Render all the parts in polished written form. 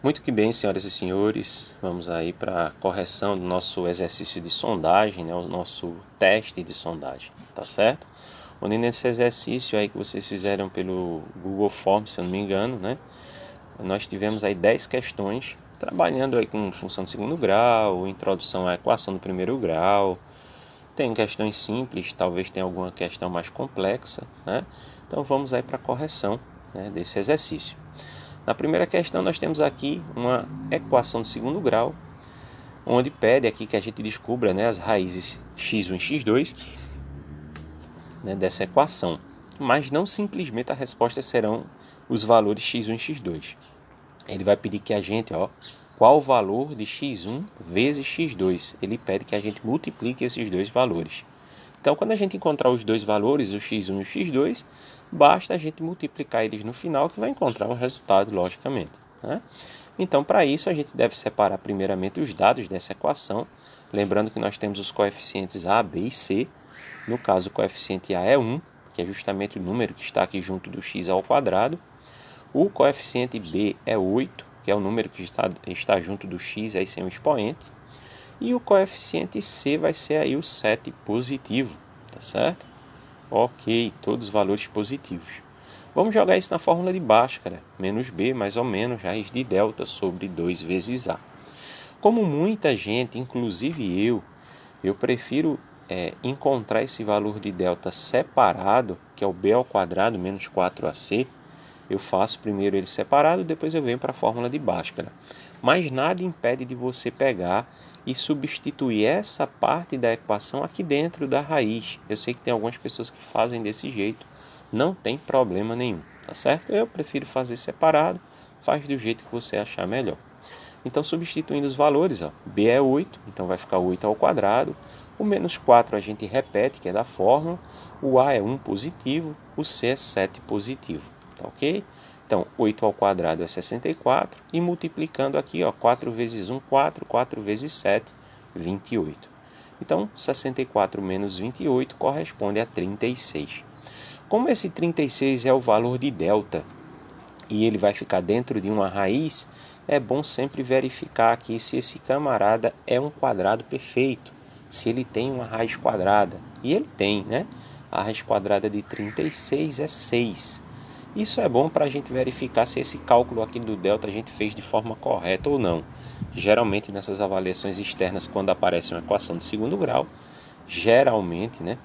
Muito que bem, senhoras e senhores, vamos aí para a correção do nosso exercício de sondagem, né? O nosso teste de sondagem, tá certo? Onde nesse exercício aí que vocês fizeram pelo Google Forms, se eu não me engano, né? Nós tivemos aí 10 questões, trabalhando aí com função de segundo grau, introdução à equação do primeiro grau. Tem questões simples, talvez tenha alguma questão mais complexa, né? Então vamos aí para a correção, né, desse exercício. Na primeira questão nós temos aqui uma equação de segundo grau, onde pede aqui que a gente descubra, né, as raízes x1 e x2, né, dessa equação. Mas não simplesmente a resposta serão os valores x1 e x2. Ele vai pedir que a gente, qual o valor de x1 vezes x2. Ele pede que a gente multiplique esses dois valores. Então, quando a gente encontrar os dois valores, o x1 e o x2, basta a gente multiplicar eles no final, que vai encontrar o resultado, logicamente, né? Então, para isso, a gente deve separar primeiramente os dados dessa equação, lembrando que nós temos os coeficientes a, b e c. No caso, o coeficiente a é 1, que é justamente o número que está aqui junto do x ao quadrado. O coeficiente b é 8, que é o número que está junto do x aí sem o expoente. E o coeficiente c vai ser aí o 7 positivo, tá certo? Ok, todos os valores positivos. Vamos jogar isso na fórmula de Bhaskara, menos b mais ou menos raiz de delta sobre 2 vezes a. Como muita gente, inclusive eu prefiro encontrar esse valor de delta separado, que é o b ao quadrado menos 4ac. Eu faço primeiro ele separado, depois eu venho para a fórmula de Bhaskara. Mas nada impede de você pegar e substituir essa parte da equação aqui dentro da raiz. Eu sei que tem algumas pessoas que fazem desse jeito, não tem problema nenhum, tá certo? Eu prefiro fazer separado, faz do jeito que você achar melhor. Então, substituindo os valores, b é 8, então vai ficar 8 ao quadrado. O menos 4 a gente repete, que é da fórmula. O a é 1 positivo, o c é 7 positivo. Tá ok? Então, 8 ao quadrado é 64. E multiplicando aqui, 4 vezes 1, 4. 4 vezes 7, 28. Então, 64 menos 28 corresponde a 36. Como esse 36 é o valor de delta, e ele vai ficar dentro de uma raiz, é bom sempre verificar aqui se esse camarada é um quadrado perfeito, se ele tem uma raiz quadrada. E ele tem, né? A raiz quadrada de 36 é 6. Isso é bom para a gente verificar se esse cálculo aqui do delta a gente fez de forma correta ou não. Geralmente nessas avaliações externas, quando aparece uma equação de segundo grau, geralmente, né,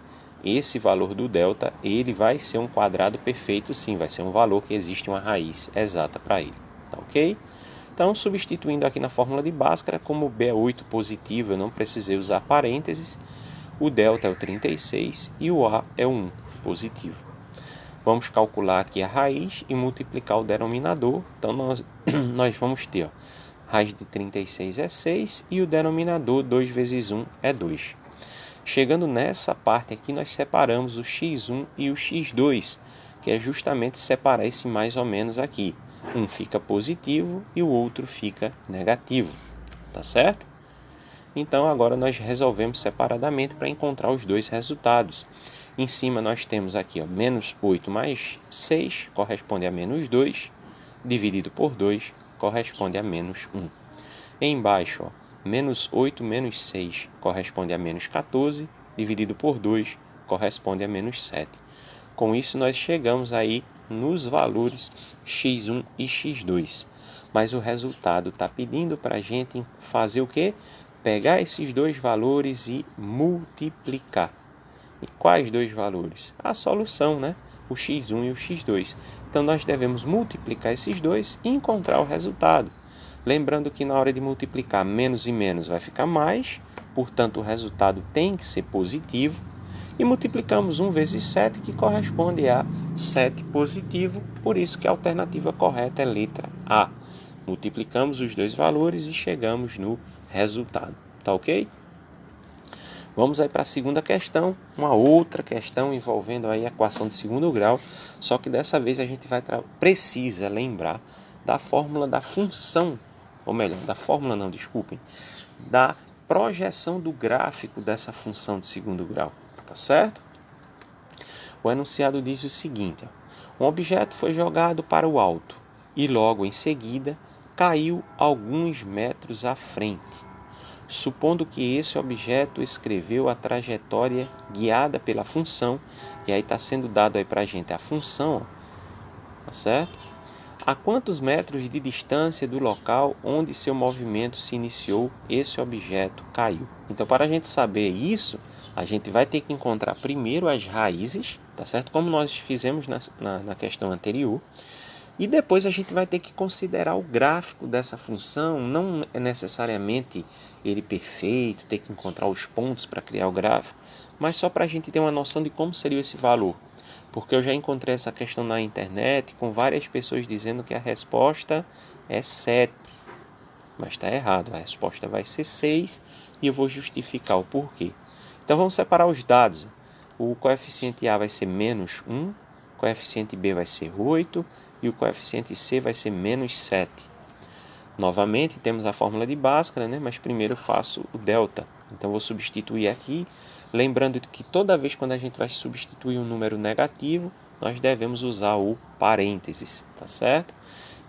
esse valor do delta ele vai ser um quadrado perfeito, sim, vai ser um valor que existe uma raiz exata para ele, tá ok? Então, substituindo aqui na fórmula de Bhaskara, como o b é 8 positivo, eu não precisei usar parênteses, o delta é o 36 e o a é o 1 positivo. Vamos calcular aqui a raiz e multiplicar o denominador. Então, nós vamos ter, raiz de 36 é 6 e o denominador 2 vezes 1 é 2. Chegando nessa parte aqui, nós separamos o x1 e o x2, que é justamente separar esse mais ou menos aqui. Um fica positivo e o outro fica negativo, tá certo? Então, agora nós resolvemos separadamente para encontrar os dois resultados. Em cima nós temos aqui, menos 8 mais 6 corresponde a menos 2, dividido por 2 corresponde a menos 1. Embaixo, menos 8 menos 6 corresponde a menos 14, dividido por 2 corresponde a menos 7. Com isso, nós chegamos aí nos valores x1 e x2. Mas o resultado está pedindo para a gente fazer o quê? Pegar esses dois valores e multiplicar. E quais dois valores? A solução, né? O x1 e o x2. Então, nós devemos multiplicar esses dois e encontrar o resultado. Lembrando que na hora de multiplicar menos e menos vai ficar mais, portanto o resultado tem que ser positivo. E multiplicamos 1 vezes 7, que corresponde a 7 positivo, por isso que a alternativa correta é letra A. Multiplicamos os dois valores e chegamos no resultado. Tá ok? Vamos aí para a segunda questão, uma outra questão envolvendo aí a equação de segundo grau, só que dessa vez a gente precisa lembrar da fórmula da função, ou melhor, da fórmula não, desculpem, da projeção do gráfico dessa função de segundo grau, tá certo? O enunciado diz o seguinte, um objeto foi jogado para o alto e logo em seguida caiu alguns metros à frente, supondo que esse objeto escreveu a trajetória guiada pela função, e aí está sendo dado aí para a gente a função, ó, tá certo? A quantos metros de distância do local onde seu movimento se iniciou, esse objeto caiu? Então, para a gente saber isso, a gente vai ter que encontrar primeiro as raízes, tá certo? Como nós fizemos na questão anterior. E depois a gente vai ter que considerar o gráfico dessa função, não é necessariamente ele perfeito, ter que encontrar os pontos para criar o gráfico, mas só para a gente ter uma noção de como seria esse valor. Porque eu já encontrei essa questão na internet com várias pessoas dizendo que a resposta é 7, mas está errado, a resposta vai ser 6 e eu vou justificar o porquê. Então vamos separar os dados. O coeficiente A vai ser menos 1, o coeficiente B vai ser 8 e o coeficiente C vai ser menos 7. Novamente temos a fórmula de Bhaskara, né? Mas primeiro eu faço o delta. Então vou substituir aqui, lembrando que toda vez quando a gente vai substituir um número negativo, nós devemos usar o parênteses, tá certo?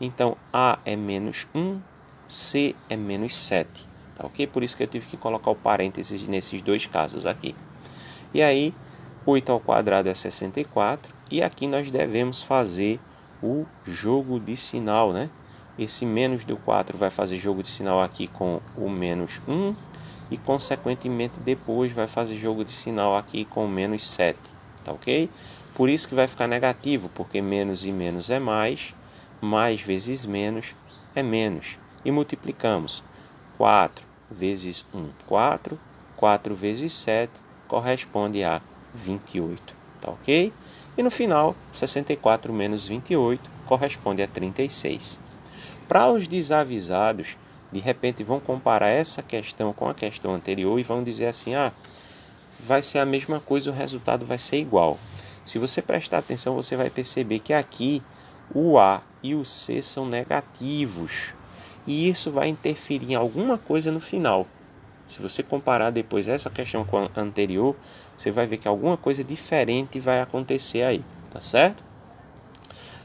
Então A é menos 1, C é menos 7, tá ok? Por isso que eu tive que colocar o parênteses nesses dois casos aqui. E aí, 8 ao quadrado é 64, e aqui nós devemos fazer o jogo de sinal, né? Esse menos do 4 vai fazer jogo de sinal aqui com o menos 1 e, consequentemente, depois vai fazer jogo de sinal aqui com o menos 7, tá ok? Por isso que vai ficar negativo, porque menos e menos é mais vezes menos é menos. E multiplicamos 4 vezes 1, 4, 4 vezes 7 corresponde a 28, tá ok? E no final, 64 menos 28 corresponde a 36. Para os desavisados, de repente vão comparar essa questão com a questão anterior e vão dizer assim, vai ser a mesma coisa, o resultado vai ser igual. Se você prestar atenção, você vai perceber que aqui o A e o C são negativos, e isso vai interferir em alguma coisa no final. Se você comparar depois essa questão com a anterior, você vai ver que alguma coisa diferente vai acontecer aí, tá certo?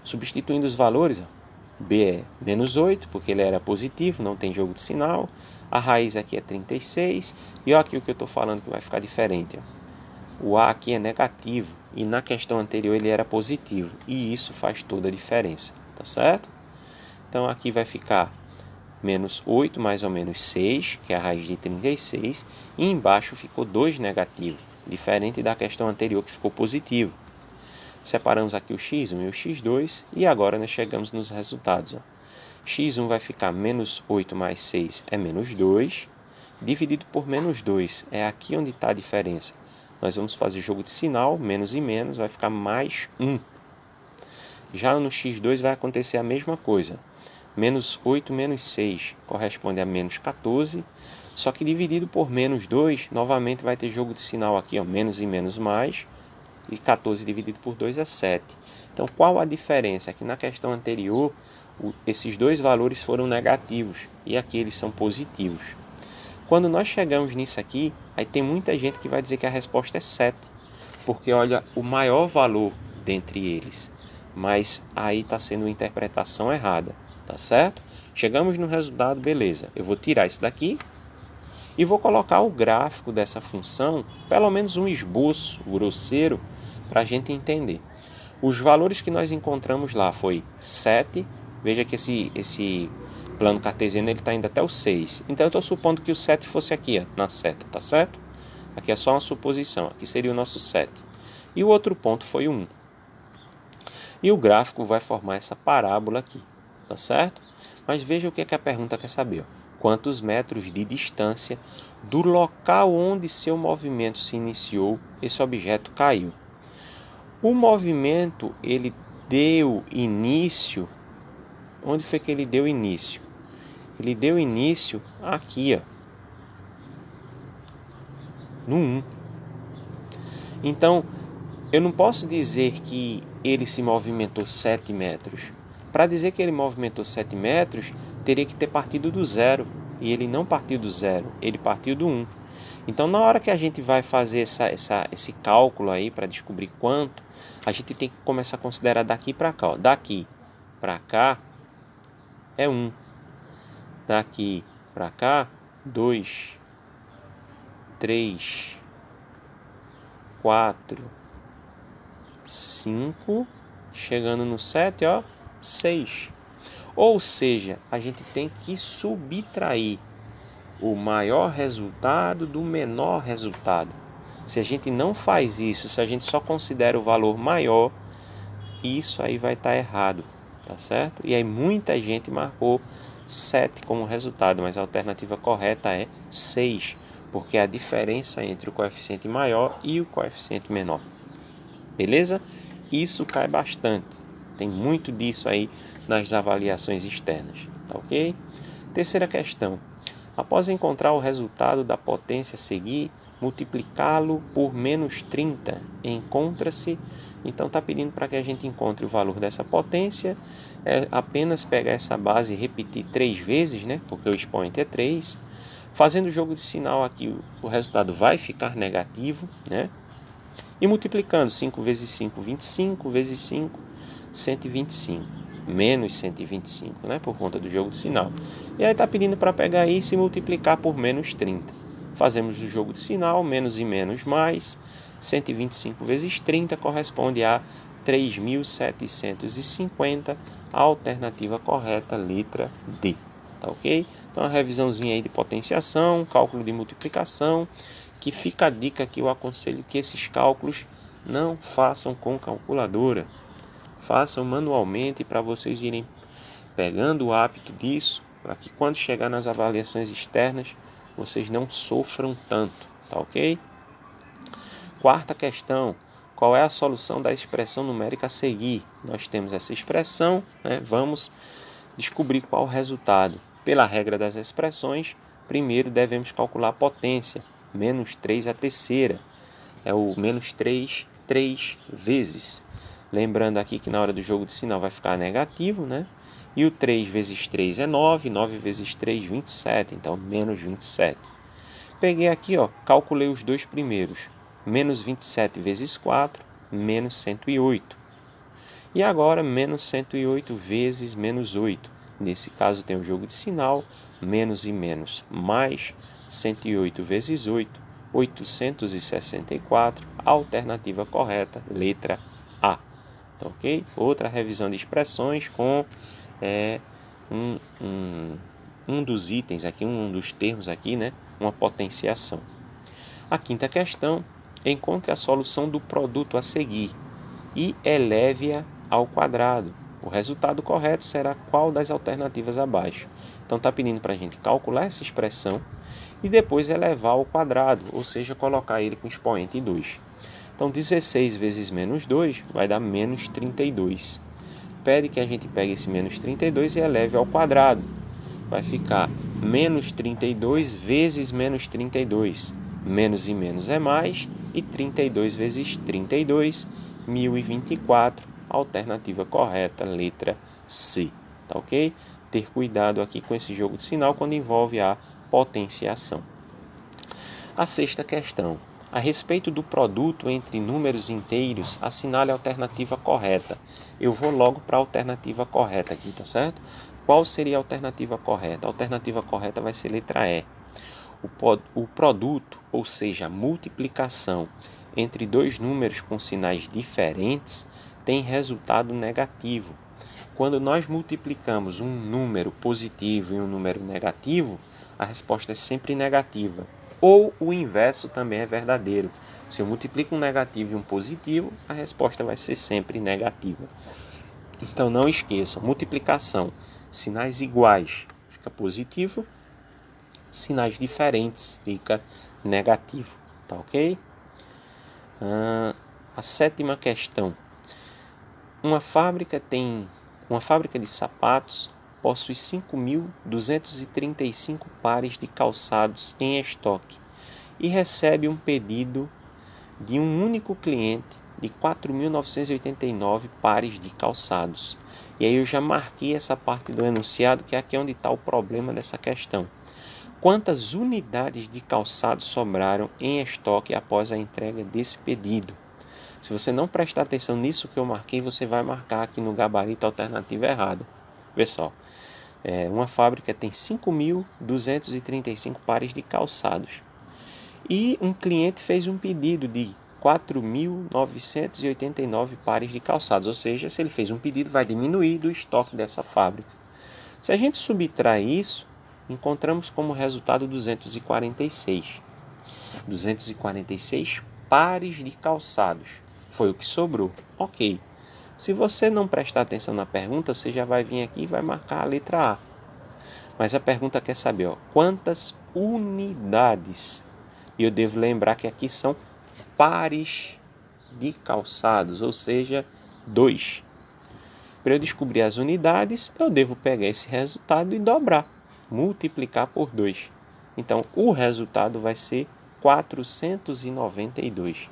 Substituindo os valores, B é menos 8, porque ele era positivo, não tem jogo de sinal. A raiz aqui é 36, e olha aqui o que eu estou falando que vai ficar diferente. O A aqui é negativo, e na questão anterior ele era positivo, e isso faz toda a diferença, tá certo? Então aqui vai ficar menos 8 mais ou menos 6, que é a raiz de 36, e embaixo ficou 2 negativo, diferente da questão anterior que ficou positivo. Separamos aqui o x1 e o x2, e agora nós chegamos nos resultados. x1 vai ficar menos 8 mais 6 é menos 2, dividido por menos 2, é aqui onde está a diferença. Nós vamos fazer jogo de sinal, menos e menos, vai ficar mais 1. Já no x2 vai acontecer a mesma coisa. Menos 8 menos 6 corresponde a menos 14, só que dividido por menos 2, novamente vai ter jogo de sinal aqui, menos e menos mais, e 14 dividido por 2 é 7. Então, qual a diferença? É que na questão anterior, esses dois valores foram negativos, e aqui eles são positivos. Quando nós chegamos nisso aqui, aí tem muita gente que vai dizer que a resposta é 7, porque olha o maior valor dentre eles, mas aí está sendo uma interpretação errada. Tá certo? Chegamos no resultado, beleza. Eu vou tirar isso daqui e vou colocar o gráfico dessa função, pelo menos um esboço grosseiro, para a gente entender. Os valores que nós encontramos lá foi 7. Veja que esse plano cartesiano está indo até o 6. Então eu estou supondo que o 7 fosse aqui, na seta, tá certo? Aqui é só uma suposição. Aqui seria o nosso 7. E o outro ponto foi o 1. E o gráfico vai formar essa parábola aqui. Tá certo? Mas veja o que a pergunta quer saber. Quantos metros de distância do local onde seu movimento se iniciou, esse objeto caiu? O movimento, ele deu início... Onde foi que ele deu início? Ele deu início aqui, no 1. Então, eu não posso dizer que ele se movimentou 7 metros. Para dizer que ele movimentou 7 metros, teria que ter partido do 0. E ele não partiu do 0, ele partiu do 1. Então, na hora que a gente vai fazer esse cálculo aí para descobrir quanto, a gente tem que começar a considerar daqui para cá. Daqui para cá é 1. Daqui para cá, 2, 3, 4, 5, chegando no 7, ó, 6. Ou seja, a gente tem que subtrair o maior resultado do menor resultado. Se a gente não faz isso, se a gente só considera o valor maior, isso aí vai estar errado, tá certo? E aí muita gente marcou 7 como resultado, mas a alternativa correta é 6, porque é a diferença entre o coeficiente maior e o coeficiente menor. Beleza? Isso cai bastante. Tem muito disso aí nas avaliações externas, tá ok? Terceira questão. Após encontrar o resultado da potência a seguir, multiplicá-lo por menos 30, encontra-se. Então está pedindo para que a gente encontre o valor dessa potência. É apenas pegar essa base e repetir 3 vezes, né? Porque o expoente é 3. Fazendo o jogo de sinal aqui, o resultado vai ficar negativo, né? E multiplicando 5 vezes 5, 25, vezes 5, 125. Menos 125, né? Por conta do jogo de sinal. E aí está pedindo para pegar isso e multiplicar por menos 30. Fazemos o jogo de sinal, menos e menos mais. 125 vezes 30 corresponde a 3.750. A alternativa correta, letra D. Tá ok? Então, uma revisãozinha aí de potenciação, cálculo de multiplicação, que fica a dica que eu aconselho que esses cálculos não façam com calculadora. Façam manualmente para vocês irem pegando o hábito disso, para que quando chegar nas avaliações externas, vocês não sofram tanto, tá ok? Quarta questão, qual é a solução da expressão numérica a seguir? Nós temos essa expressão, né? Vamos descobrir qual o resultado. Pela regra das expressões, primeiro devemos calcular a potência, menos 3 a terceira, é o menos 3, 3 vezes. Lembrando aqui que na hora do jogo de sinal vai ficar negativo, né? E o 3 vezes 3 é 9, 9 vezes 3, 27, então menos 27. Peguei aqui, ó, calculei os dois primeiros. Menos 27 vezes 4, menos 108. E agora, menos 108 vezes menos 8. Nesse caso tem o jogo de sinal, menos e menos, mais 108 vezes 8, 864. Alternativa correta, letra A. Tá ok? Outra revisão de expressões com um dos itens aqui, um dos termos aqui, né? Uma potenciação. A quinta questão, encontre a solução do produto a seguir e eleve-a ao quadrado. O resultado correto será qual das alternativas abaixo? Então está pedindo para a gente calcular essa expressão e depois elevar ao quadrado, ou seja, colocar ele com expoente 2. Então 16 vezes menos 2 vai dar menos 32. Pede que a gente pegue esse menos 32 e eleve ao quadrado. Vai ficar menos 32 vezes menos 32. Menos e menos é mais, e 32 vezes 32, 1024. Alternativa correta, letra C. Tá ok? Ter cuidado aqui com esse jogo de sinal quando envolve a potenciação. A sexta questão. A respeito do produto entre números inteiros, assinale a alternativa correta. Eu vou logo para a alternativa correta aqui, tá certo? Qual seria a alternativa correta? A alternativa correta vai ser letra E. O produto, ou seja, a multiplicação entre dois números com sinais diferentes, tem resultado negativo. Quando nós multiplicamos um número positivo e um número negativo, a resposta é sempre negativa. Ou o inverso também é verdadeiro. Se eu multiplico um negativo e um positivo, a resposta vai ser sempre negativa. Então não esqueçam, multiplicação, sinais iguais fica positivo, sinais diferentes fica negativo, tá ok? A sétima questão. Uma fábrica de sapatos possui 5.235 pares de calçados em estoque e recebe um pedido de um único cliente de 4.989 pares de calçados. E aí eu já marquei essa parte do enunciado, que é aqui onde está o problema dessa questão. Quantas unidades de calçado sobraram em estoque após a entrega desse pedido? Se você não prestar atenção nisso que eu marquei, você vai marcar aqui no gabarito a alternativa errada. Vê só. Uma fábrica tem 5.235 pares de calçados. E um cliente fez um pedido de 4.989 pares de calçados. Ou seja, se ele fez um pedido, vai diminuir do estoque dessa fábrica. Se a gente subtrai isso, encontramos como resultado 246. 246 pares de calçados. Foi o que sobrou. Ok. Se você não prestar atenção na pergunta, você já vai vir aqui e vai marcar a letra A. Mas a pergunta quer saber, quantas unidades? E eu devo lembrar que aqui são pares de calçados, ou seja, 2. Para eu descobrir as unidades, eu devo pegar esse resultado e dobrar, multiplicar por 2. Então, o resultado vai ser 492.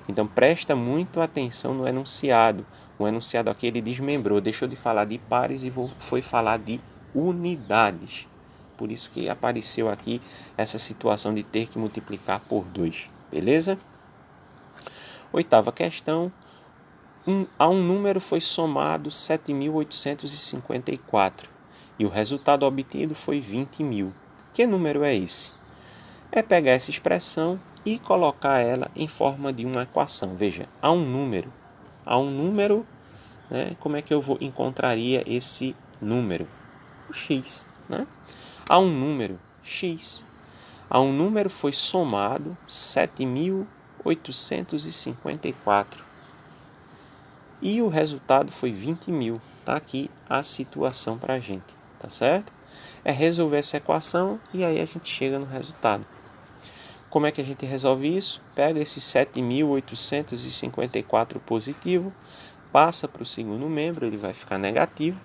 Então, presta muito atenção no enunciado. O enunciado aqui ele desmembrou, deixou de falar de pares e foi falar de unidades. Por isso que apareceu aqui essa situação de ter que multiplicar por 2. Beleza? Oitava questão. A um número foi somado 7.854 e o resultado obtido foi 20.000. Que número é esse? É pegar essa expressão e colocar ela em forma de uma equação. Veja, há um número, né? Como é que eu encontraria esse número? O x, né? Há um número x. A um número foi somado 7.854 e o resultado foi 20.000. Está aqui a situação para a gente, tá certo? É resolver essa equação e aí a gente chega no resultado. Como é que a gente resolve isso? Pega esse 7.854 positivo, passa para o segundo membro, ele vai ficar negativo,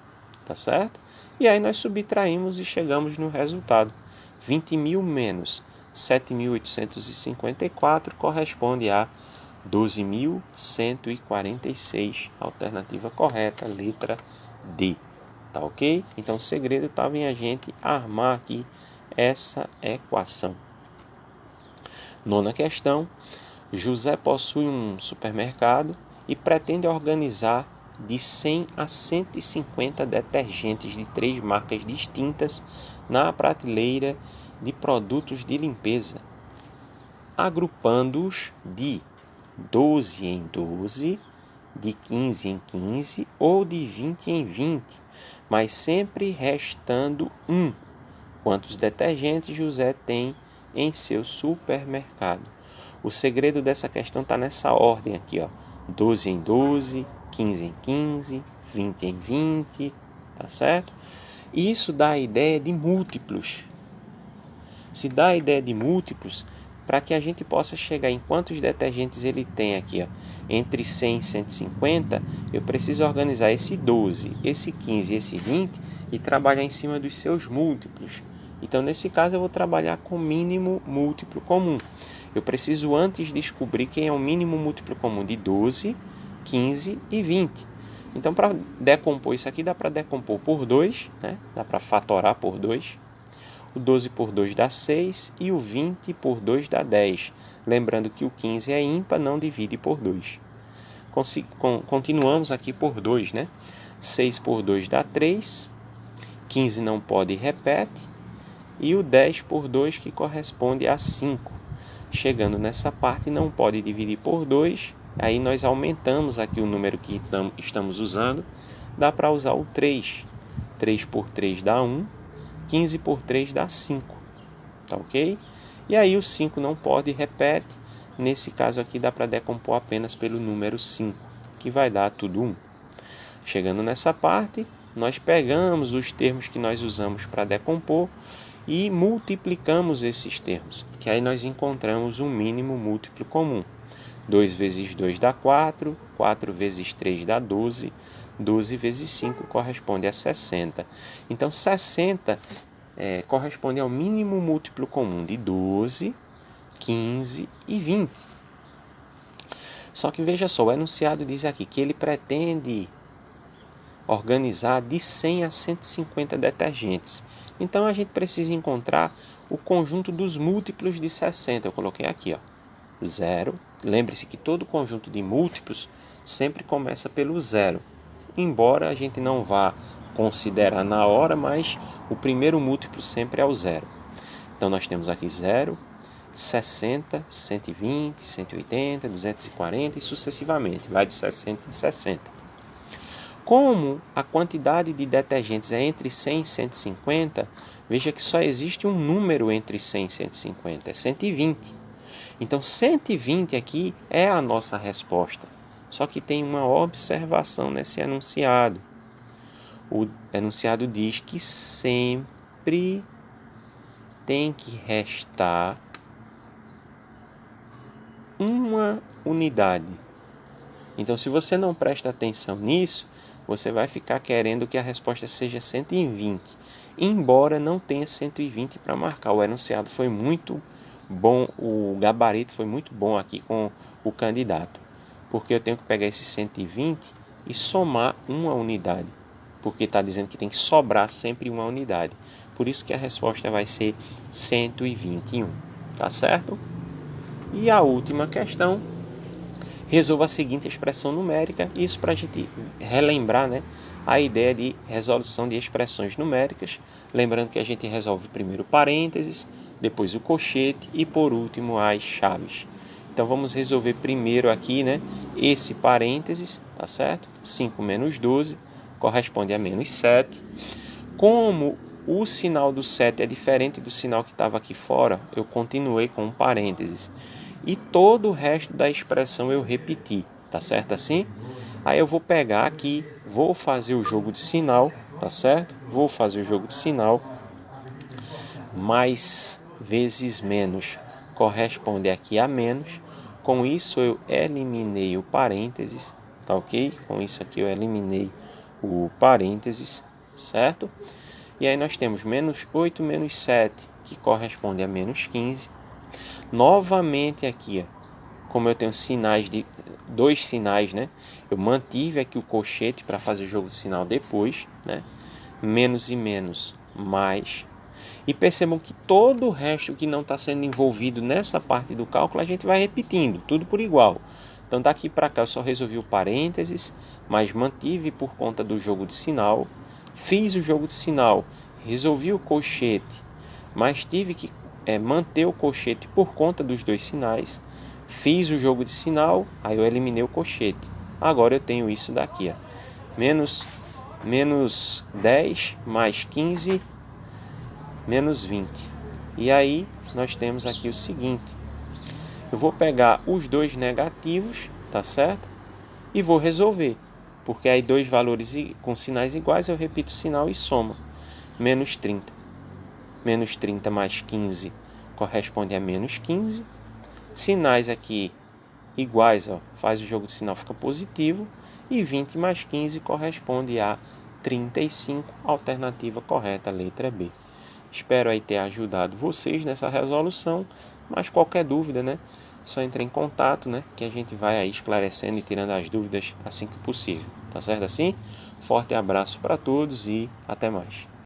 tá certo? E aí nós subtraímos e chegamos no resultado. 20.000 menos 7.854 corresponde a 12.146, alternativa correta, letra D. Tá ok? Então o segredo estava em a gente armar aqui essa equação. Nona questão. José possui um supermercado e pretende organizar de 100 a 150 detergentes de 3 marcas distintas na prateleira de produtos de limpeza, agrupando-os de 12 em 12, de 15 em 15 ou de 20 em 20, mas sempre restando um. Quantos detergentes José tem em seu supermercado? O segredo dessa questão está nessa ordem aqui, 12 em 12, 15 em 15, 20 em 20, tá certo? E isso dá a ideia de múltiplos. Se dá a ideia de múltiplos, para que a gente possa chegar em quantos detergentes ele tem aqui, entre 100 e 150, eu preciso organizar esse 12, esse 15 e esse 20 e trabalhar em cima dos seus múltiplos. Então, nesse caso, eu vou trabalhar com mínimo múltiplo comum. Eu preciso antes descobrir quem é o mínimo múltiplo comum de 12, 15 e 20. Então, para decompor isso aqui, dá para decompor por 2, né? Dá para fatorar por 2. O 12 por 2 dá 6 e o 20 por 2 dá 10. Lembrando que o 15 é ímpar, não divide por 2. Continuamos aqui por 2, né? 6 por 2 dá 3, 15 não pode e repete, e o 10 por 2 que corresponde a 5. Chegando nessa parte não pode dividir por 2, aí nós aumentamos aqui o número que estamos usando, dá para usar o 3. 3 por 3 dá 1. 15 por 3 dá 5, tá ok? E aí o 5 não pode e repete, nesse caso aqui dá para decompor apenas pelo número 5, que vai dar tudo 1. Chegando nessa parte, nós pegamos os termos que nós usamos para decompor e multiplicamos esses termos, que aí nós encontramos um mínimo múltiplo comum. 2 vezes 2 dá 4, 4 vezes 3 dá 12, 12 vezes 5 corresponde a 60. Então, 60 corresponde ao mínimo múltiplo comum de 12, 15 e 20. Só que veja só, o enunciado diz aqui que ele pretende organizar de 100 a 150 detergentes. Então, a gente precisa encontrar o conjunto dos múltiplos de 60. Eu coloquei aqui, 0. Lembre-se que todo conjunto de múltiplos sempre começa pelo 0. Embora a gente não vá considerar na hora, mas o primeiro múltiplo sempre é o zero. Então nós temos aqui 0, 60, 120, 180, 240 e sucessivamente, vai de 60 em 60. Como a quantidade de detergentes é entre 100 e 150, veja que só existe um número entre 100 e 150, é 120. Então 120 aqui é a nossa resposta. Só que tem uma observação nesse enunciado. O enunciado diz que sempre tem que restar uma unidade. Então, se você não presta atenção nisso, você vai ficar querendo que a resposta seja 120, embora não tenha 120 para marcar. O enunciado foi muito bom, o gabarito foi muito bom aqui com o candidato, porque eu tenho que pegar esse 120 e somar uma unidade, porque está dizendo que tem que sobrar sempre uma unidade. Por isso que a resposta vai ser 121, tá certo? E a última questão, resolva a seguinte expressão numérica, isso para a gente relembrar, né, a ideia de resolução de expressões numéricas, lembrando que a gente resolve primeiro parênteses, depois o colchete e por último as chaves. Então vamos resolver primeiro aqui, né, esse parênteses, tá certo? 5 menos 12 corresponde a menos 7. Como o sinal do 7 é diferente do sinal que estava aqui fora, eu continuei com um parênteses. E todo o resto da expressão eu repeti, tá certo assim? Aí eu vou pegar aqui, vou fazer o jogo de sinal, tá certo? Vou fazer o jogo de sinal. Mais vezes menos corresponde aqui a menos. Com isso eu eliminei o parênteses, tá ok? Com isso aqui eu eliminei o parênteses, certo? E aí nós temos menos 8 menos 7, que corresponde a menos 15. Novamente aqui, como eu tenho sinais de dois sinais, né? Eu mantive aqui o colchete para fazer o jogo de sinal depois, né? Menos e menos, mais. E percebam que todo o resto que não está sendo envolvido nessa parte do cálculo, a gente vai repetindo, tudo por igual. Então daqui para cá eu só resolvi o parênteses, mas mantive por conta do jogo de sinal. Fiz o jogo de sinal, resolvi o colchete, mas tive que manter o colchete por conta dos dois sinais. Fiz o jogo de sinal, aí eu eliminei o colchete. Agora eu tenho isso daqui, ó. Menos 10 mais 15 menos 20. E aí nós temos aqui o seguinte. Eu vou pegar os dois negativos, tá certo? E vou resolver. Porque aí dois valores com sinais iguais eu repito o sinal e soma. Menos 30. Menos 30 mais 15 corresponde a menos 15. Sinais aqui iguais, ó, faz o jogo de sinal, fica positivo. E 20 mais 15 corresponde a 35, alternativa correta, letra B. Espero aí ter ajudado vocês nessa resolução, mas qualquer dúvida, né, só entre em contato, né, que a gente vai aí esclarecendo e tirando as dúvidas assim que possível. Tá certo assim? Forte abraço para todos e até mais.